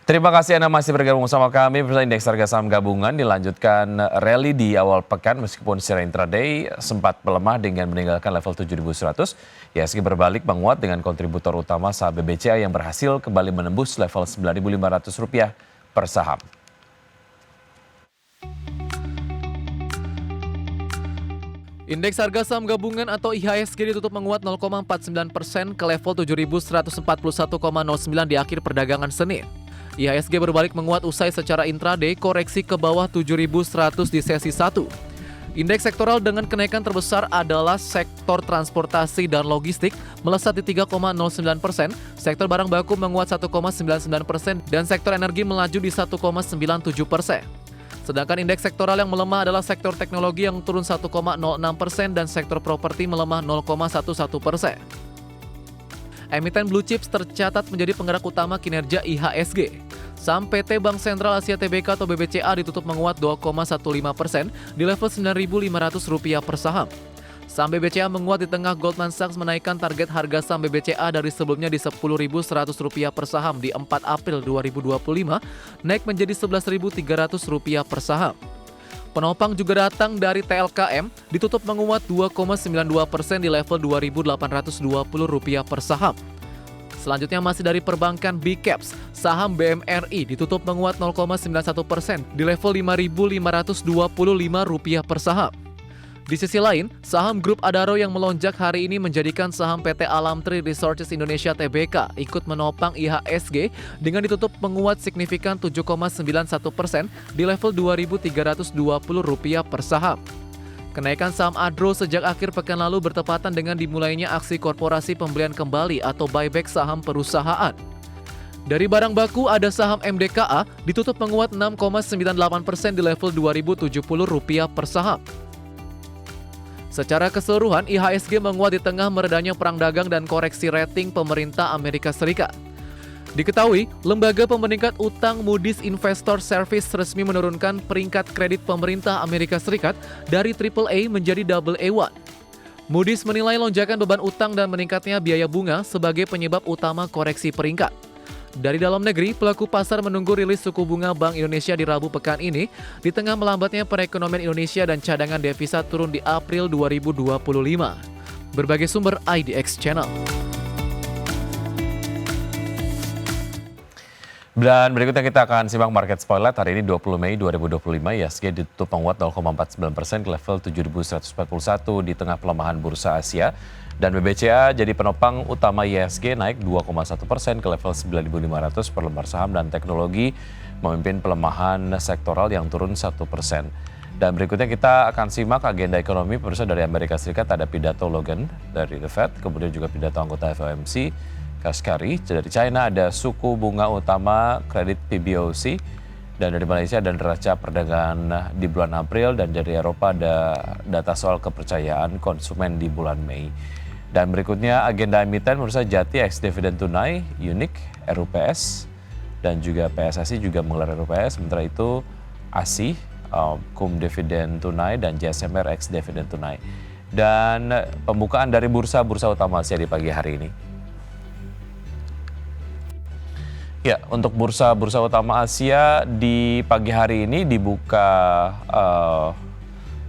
Terima kasih Anda masih bergabung bersama kami. Pemirsa, indeks harga saham gabungan dilanjutkan rally di awal pekan meskipun secara intraday sempat melemah dengan meninggalkan level 7.100. IHSG berbalik menguat dengan kontributor utama saham BBCA yang berhasil kembali menembus level Rp9.500 per saham. Indeks harga saham gabungan atau IHSG ditutup menguat 0,49% ke level 7.141,09 di akhir perdagangan Senin. IHSG berbalik menguat usai secara intraday koreksi ke bawah 7.100 di sesi 1. Indeks sektoral dengan kenaikan terbesar adalah sektor transportasi dan logistik melesat di 3,09%, sektor barang baku menguat 1,99% dan sektor energi melaju di 1,97%. Sedangkan indeks sektoral yang melemah adalah sektor teknologi yang turun 1,06% dan sektor properti melemah 0,11%. Emiten blue chips tercatat menjadi penggerak utama kinerja IHSG. Saham PT Bank Sentral Asia Tbk atau BBCA ditutup menguat 2,15% di level Rp9.500 per saham. Saham BBCA menguat di tengah Goldman Sachs menaikkan target harga saham BBCA dari sebelumnya di Rp10.100 per saham di 4 April 2025, naik menjadi Rp11.300 per saham. Penopang juga datang dari TLKM, ditutup menguat 2,92% di level Rp2.820 per saham. Selanjutnya masih dari perbankan B-Caps, saham BMRI ditutup menguat 0,91% di level Rp5.525 per saham. Di sisi lain, saham grup Adaro yang melonjak hari ini menjadikan saham PT Alamtree Resources Indonesia Tbk ikut menopang IHSG dengan ditutup menguat signifikan 7,91% di level Rp2.320 per saham. Kenaikan saham Adro sejak akhir pekan lalu bertepatan dengan dimulainya aksi korporasi pembelian kembali atau buyback saham perusahaan. Dari barang baku ada saham MDKA ditutup menguat 6,98% di level Rp2.070 per saham. Secara keseluruhan, IHSG menguat di tengah meredanya perang dagang dan koreksi rating pemerintah Amerika Serikat. Diketahui, lembaga pemeringkat utang Moody's Investor Service resmi menurunkan peringkat kredit pemerintah Amerika Serikat dari AAA menjadi AA1. Moody's menilai lonjakan beban utang dan meningkatnya biaya bunga sebagai penyebab utama koreksi peringkat. Dari dalam negeri, pelaku pasar menunggu rilis suku bunga Bank Indonesia di Rabu pekan ini di tengah melambatnya perekonomian Indonesia dan cadangan devisa turun di April 2025. Berbagai sumber IDX Channel. Dan berikutnya kita akan simak market spotlight hari ini 20 Mei 2025. IHSG ditutup menguat 0,49% ke level 7.141 di tengah pelemahan bursa Asia. Dan BBCA jadi penopang utama IHSG naik 2,1% ke level 9.500 per lembar saham dan teknologi memimpin pelemahan sektoral yang turun 1%. Dan berikutnya kita akan simak agenda ekonomi pemirsa dari Amerika Serikat. Ada pidato Logan dari The Fed, kemudian juga pidato anggota FOMC Kashkari. Dari China ada suku bunga utama kredit PBOC, dan dari Malaysia ada neraca perdagangan di bulan April, dan dari Eropa ada data soal kepercayaan konsumen di bulan Mei. Dan berikutnya agenda emiten pemirsa Jati ex dividen tunai, Unik, RUPS, dan juga PSSI juga menggelar RUPS. Sementara itu ASI, KUM dividen tunai, dan JSMR ex dividen tunai. Dan pembukaan dari bursa-bursa utama Asia di pagi hari ini. Ya, untuk bursa-bursa utama Asia di pagi hari ini dibuka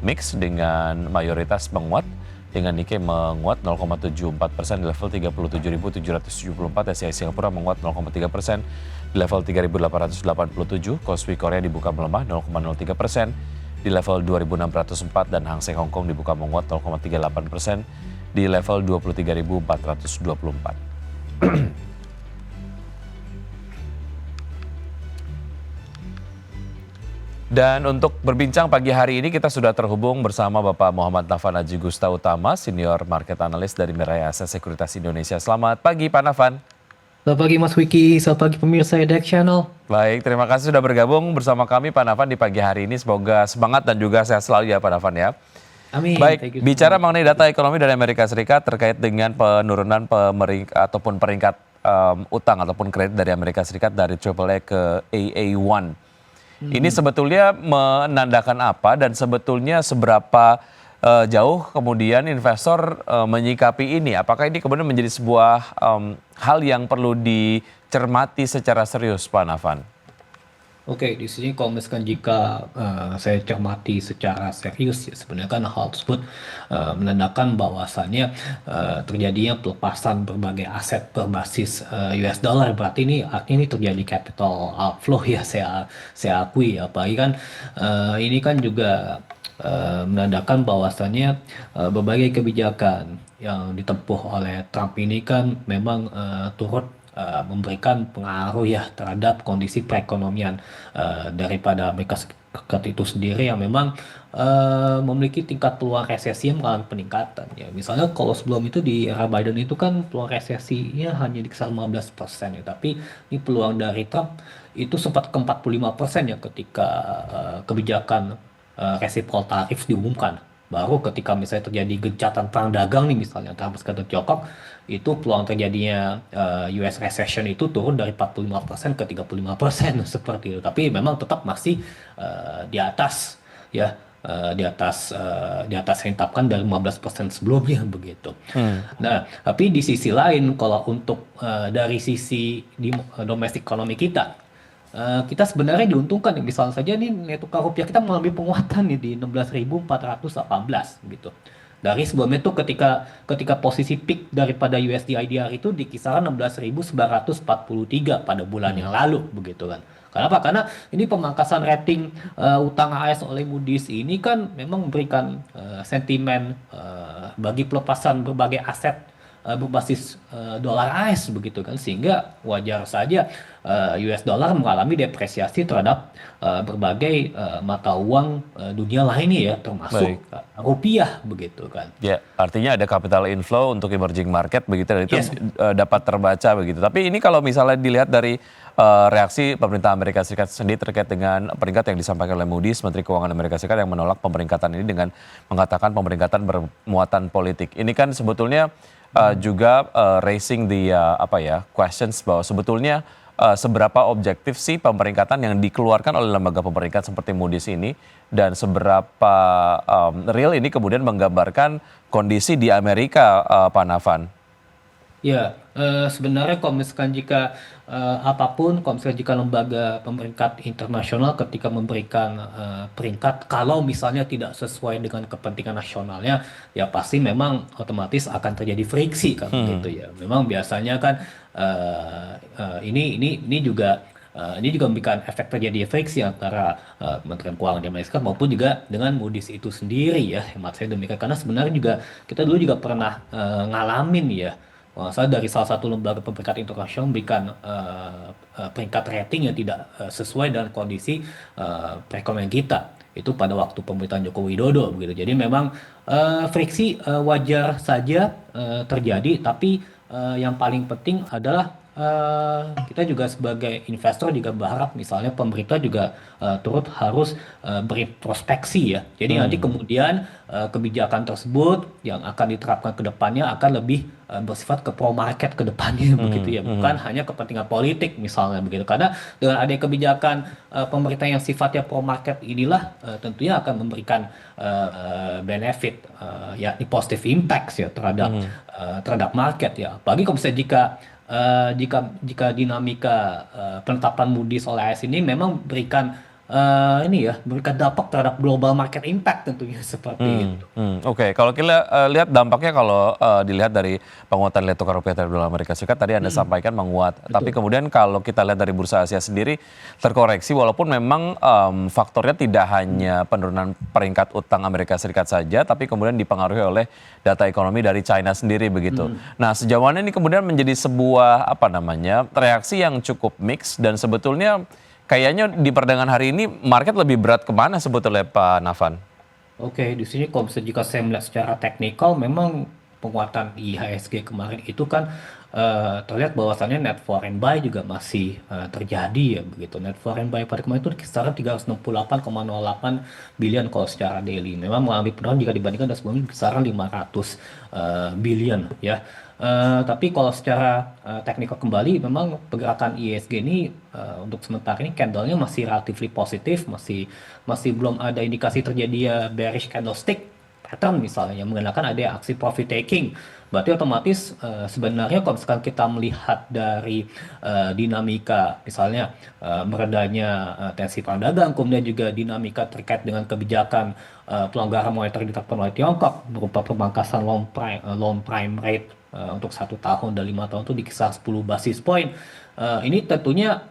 mix dengan mayoritas menguat, dengan Nikkei menguat 0,74% di level 37.774, SCI Singapura menguat 0,3% di level 3.887, Kospi Korea dibuka melemah 0,03% di level 2.604, dan Hang Seng Hong Kong dibuka menguat 0,38% di level 23.424. Dan untuk berbincang pagi hari ini kita sudah terhubung bersama Bapak Muhammad Nafan Aji Gusta Utama, Senior Market Analyst dari Mirae Asset Sekuritas Indonesia. Selamat pagi Pak Nafan. Selamat pagi Mas Wiki, selamat pagi pemirsa IDX Channel. Baik, terima kasih sudah bergabung bersama kami Pak Nafan di pagi hari ini. Semoga semangat dan juga sehat selalu ya Pak Nafan ya. Amin. Baik, bicara mengenai data ekonomi dari Amerika Serikat terkait dengan penurunan ataupun peringkat utang ataupun kredit dari Amerika Serikat dari AAA ke AA1. Ini sebetulnya menandakan apa dan sebetulnya seberapa jauh kemudian investor menyikapi ini? Apakah ini kemudian menjadi sebuah hal yang perlu dicermati secara serius, Pak Nafan? Oke, di sini kalau misalkan jika saya cermati secara serius ya sebenarnya kan hal tersebut menandakan bahwasannya terjadinya pelepasan berbagai aset berbasis US dollar. Berarti ini artinya ini terjadi capital outflow ya saya akui ya. Apalagi kan ini kan juga menandakan bahwasannya berbagai kebijakan yang ditempuh oleh Trump ini kan memang turut memberikan pengaruh ya terhadap kondisi perekonomian daripada Amerika Serikat itu sendiri yang memang memiliki tingkat peluang resesi yang mengalami peningkatan ya. Misalnya kalau sebelum itu di era Biden itu kan peluang resesinya hanya di kisaran 15% ya, tapi ini peluang dari Trump itu sempat ke 45% ya ketika kebijakan resiprol tarif diumumkan. Baru ketika misalnya terjadi gencatan perang dagang nih misalnya antara Amerika dan Tiongkok, itu peluang terjadinya US recession itu turun dari 45% ke 35% seperti itu. Tapi memang tetap masih di atas ya di atas yang ditetapkan dari 15% sebelumnya begitu. Nah, tapi di sisi lain kalau untuk dari sisi di domestik ekonomi kita sebenarnya diuntungkan nih. Misalnya saja nih nilai tukar rupiah kita mengalami penguatan nih di 16.418 gitu. Dari sebelumnya tuh ketika posisi peak daripada USD IDR itu di kisaran 16.943 pada bulan yang lalu begitu kan. Kenapa? Karena ini pemangkasan rating utang AS oleh Moody's ini kan memang memberikan sentimen bagi pelepasan berbagai aset berbasis dolar AS begitu kan, sehingga wajar saja US dollar mengalami depresiasi terhadap berbagai mata uang dunia lainnya ya, termasuk Baik. rupiah begitu kan. Ya, artinya ada capital inflow untuk emerging market begitu dan itu Yes. dapat terbaca begitu. Tapi ini kalau misalnya dilihat dari reaksi pemerintah Amerika Serikat sendiri terkait dengan peringkat yang disampaikan oleh Moody's, Menteri Keuangan Amerika Serikat yang menolak pemeringkatan ini dengan mengatakan pemeringkatan bermuatan politik. Ini kan sebetulnya juga raising the questions bahwa sebetulnya seberapa objektif sih pemeringkatan yang dikeluarkan oleh lembaga pemeringkat seperti Moody's ini dan seberapa real ini kemudian menggambarkan kondisi di Amerika, Pak Nafan? Ya, sebenarnya kalau misalkan jika kalau misalkan jika lembaga pemeringkat internasional ketika memberikan peringkat, kalau misalnya tidak sesuai dengan kepentingan nasionalnya, ya pasti memang otomatis akan terjadi friksi kan gitu ya. Memang biasanya kan ini juga memberikan efek terjadi friksi antara Kementerian Keuangan di Amerika maupun juga dengan Moody's itu sendiri ya, hemat saya demikian. Karena sebenarnya juga kita dulu juga pernah ngalamin ya. Saya dari salah satu lembaga pemeringkat internasional memberikan peringkat rating yang tidak sesuai dengan kondisi perekonomian kita. Itu pada waktu pemerintahan Joko Widodo begitu. Jadi memang friksi wajar saja terjadi, tapi yang paling penting adalah kita juga sebagai investor juga berharap misalnya pemerintah juga turut harus berintrospeksi ya. Jadi nanti kemudian kebijakan tersebut yang akan diterapkan ke depannya akan lebih bersifat ke pro market ke depannya begitu ya, bukan hanya kepentingan politik misalnya begitu. Karena dengan adanya kebijakan pemerintah yang sifatnya pro market inilah tentunya akan memberikan benefit yakni positive impacts ya terhadap market ya. Apalagi kalau misalnya jika dinamika penetapan Moody's oleh AS ini memang berikan berikan dampak terhadap global market impact tentunya seperti itu. Oke, kalau kita lihat dampaknya kalau dilihat dari penguatan nilai tukar rupiah terhadap dolar Amerika Serikat tadi Anda sampaikan menguat. Tapi kemudian kalau kita lihat dari bursa Asia sendiri terkoreksi walaupun memang faktornya tidak hanya penurunan peringkat utang Amerika Serikat saja, tapi kemudian dipengaruhi oleh data ekonomi dari China sendiri begitu. Nah, sejauh mana ini kemudian menjadi sebuah reaksi yang cukup mix dan sebetulnya kayaknya di perdagangan hari ini market lebih berat kemana sebetulnya Pak Nafan? Oke, di sini kalau misalnya jika saya melihat secara teknikal, memang penguatan IHSG kemarin itu kan terlihat bahwasannya net foreign buy juga masih terjadi ya begitu. Net foreign buy pada kemarin itu kisaran 368,08 billion kalau secara daily. Memang mengalami penurunan jika dibandingkan dengan sebelumnya kisaran 500 billion ya. Tapi kalau secara teknikal kembali, memang pergerakan IHSG ini untuk sementara ini candle-nya masih relatively positif, masih belum ada indikasi terjadi bearish candlestick pattern misalnya yang menggunakan ada aksi profit taking. Berarti otomatis sebenarnya kalau misalkan kita melihat dari dinamika misalnya meredanya tensi perang dagang, kemudian juga dinamika terkait dengan kebijakan pelonggaran moneter ditetapkan oleh Tiongkok berupa pemangkasan loan prime rate untuk 1 tahun dan 5 tahun itu di kisar 10 basis point. Ini tentunya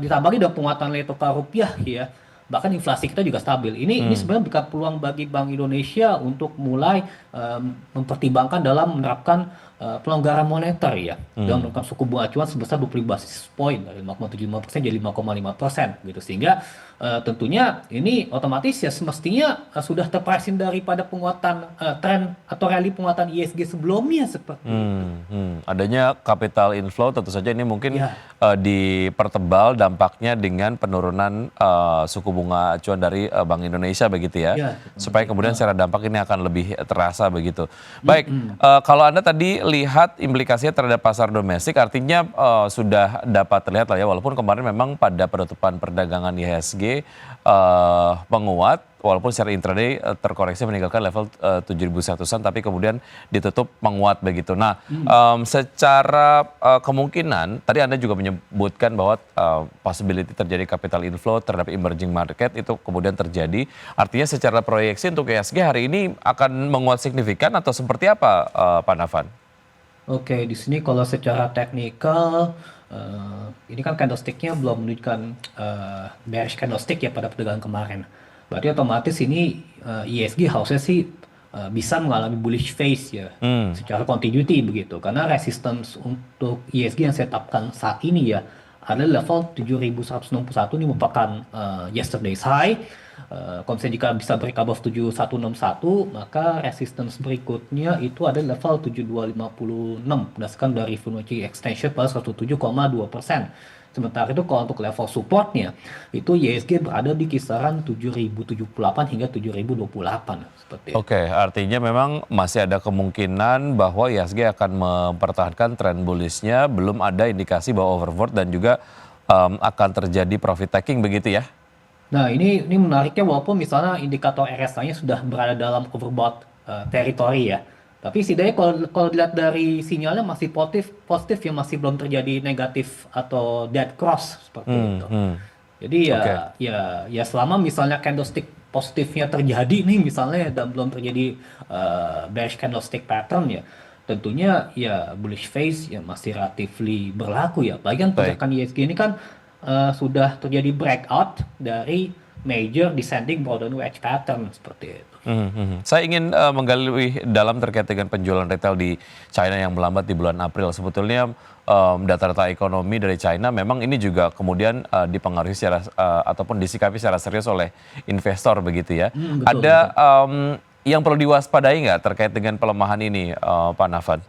ditambah dengan penguatan nilai tukar rupiah ya. Bahkan inflasi kita juga stabil. Ini sebenarnya buka peluang bagi Bank Indonesia untuk mulai mempertimbangkan dalam menerapkan pelonggaran moneter ya, dengan menurunkan suku bunga acuan sebesar 25 basis point dari 5,75% jadi 5,5% gitu. Sehingga tentunya ini otomatis ya semestinya sudah terpresin daripada penguatan tren atau rally penguatan ISG sebelumnya seperti itu. Adanya capital inflow tentu saja ini mungkin Ya. dipertebal dampaknya dengan penurunan suku bunga acuan dari Bank Indonesia begitu ya, Ya, supaya kemudian secara dampak ini akan lebih terasa begitu. Baik, kalau Anda tadi lihat implikasinya terhadap pasar domestik, artinya sudah dapat terlihat lah ya, walaupun kemarin memang pada penutupan perdagangan IHSG menguat, walaupun secara intraday terkoreksi meninggalkan level 7.100-an, tapi kemudian ditutup menguat begitu. Nah, secara kemungkinan, tadi Anda juga menyebutkan bahwa possibility terjadi capital inflow terhadap emerging market itu kemudian terjadi. Artinya secara proyeksi untuk IHSG hari ini akan menguat signifikan atau seperti apa, Pak Nafan? Oke, di sini kalau secara teknikal, ini kan candlestick-nya belum menunjukkan bearish candlestick ya pada perdagangan kemarin. Berarti otomatis ini ISG harusnya sih bisa mengalami bullish phase ya, secara continuity begitu. Karena resistance untuk ISG yang saya tetapkan saat ini ya adalah level 7.161, ini merupakan yesterday's high. Kalau misalnya jika bisa break above 7161, maka resistance berikutnya itu ada level 7256 berdasarkan dari Fibonacci extension pada 107,2%. Sementara itu kalau untuk level supportnya itu ISG berada di kisaran 7078 hingga 7028 seperti itu. Oke, artinya memang masih ada kemungkinan bahwa IHSG akan mempertahankan tren bullishnya, belum ada indikasi bahwa overbought dan juga akan terjadi profit taking begitu ya? Nah, ini menariknya walaupun misalnya indikator RSI-nya sudah berada dalam overbought territory ya. Tapi setidaknya kalau dilihat dari sinyalnya masih positif ya, masih belum terjadi negatif atau dead cross seperti itu. Jadi Oke. ya selama misalnya candlestick positifnya terjadi nih misalnya dan belum terjadi bearish candlestick pattern ya, tentunya ya bullish phase ya masih relatively berlaku ya. Bagian Baik. pergerakan ISG ini kan sudah terjadi breakout dari major descending broaden wedge pattern seperti itu. Saya ingin menggali lebih dalam terkait dengan penjualan retail di China yang melambat di bulan April. Sebetulnya data-data ekonomi dari China memang ini juga kemudian dipengaruhi secara ataupun disikapi secara serius oleh investor begitu ya. Betul, Ada yang perlu diwaspadai nggak terkait dengan pelemahan ini, Pak Nafan?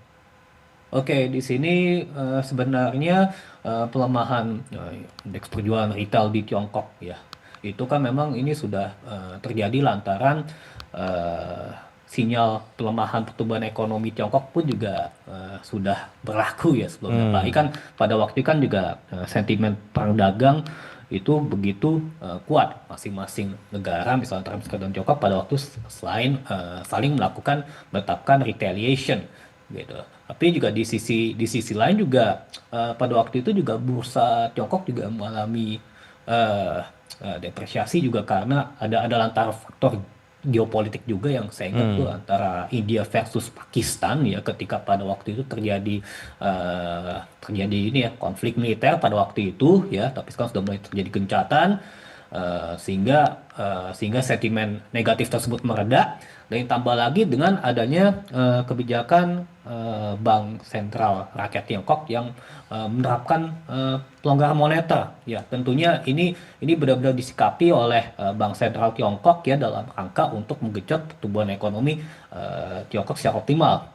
Oke, di sini sebenarnya pelemahan indeks penjualan retail di Tiongkok ya, itu kan memang ini sudah terjadi lantaran sinyal pelemahan pertumbuhan ekonomi Tiongkok pun juga sudah berlaku ya sebelumnya. Apalagi kan pada waktu itu kan juga sentimen perang dagang itu begitu kuat masing-masing negara misalnya Amerika dan Tiongkok pada waktu selain saling menetapkan retaliation gitu. Tapi juga di sisi lain juga pada waktu itu juga bursa Tiongkok juga mengalami depresiasi juga karena ada lantaran faktor geopolitik juga yang saya ingat tuh antara India versus Pakistan ya, ketika pada waktu itu terjadi ini ya konflik militer pada waktu itu ya, tapi sekarang sudah mulai terjadi gencatan sehingga sentimen negatif tersebut mereda. Dan ditambah lagi dengan adanya kebijakan Bank Sentral Rakyat Tiongkok yang menerapkan pelonggaran moneter. Ya, tentunya ini benar-benar disikapi oleh Bank Sentral Tiongkok ya dalam rangka untuk menggenjot pertumbuhan ekonomi Tiongkok secara optimal.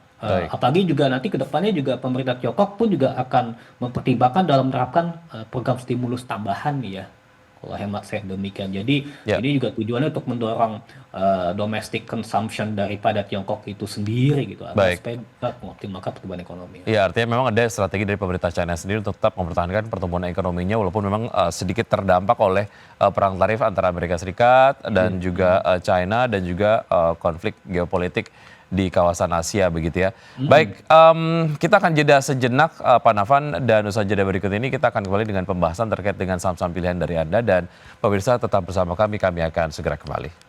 Apalagi juga nanti ke depannya juga pemerintah Tiongkok pun juga akan mempertimbangkan dalam menerapkan program stimulus tambahan ya. Kalau hemat saya demikian. Jadi Ya. ini juga tujuannya untuk mendorong domestic consumption daripada Tiongkok itu sendiri gitu, agar Baik. supaya bisa mengoptimalkan pertumbuhan ekonomi. Iya, artinya memang ada strategi dari pemerintah China sendiri untuk tetap mempertahankan pertumbuhan ekonominya walaupun memang sedikit terdampak oleh perang tarif antara Amerika Serikat dan juga China dan juga konflik geopolitik di kawasan Asia begitu ya. Baik, kita akan jeda sejenak Pak Nafan, dan usaha jeda berikut ini kita akan kembali dengan pembahasan terkait dengan saham-saham pilihan dari Anda, dan pemirsa tetap bersama kami akan segera kembali.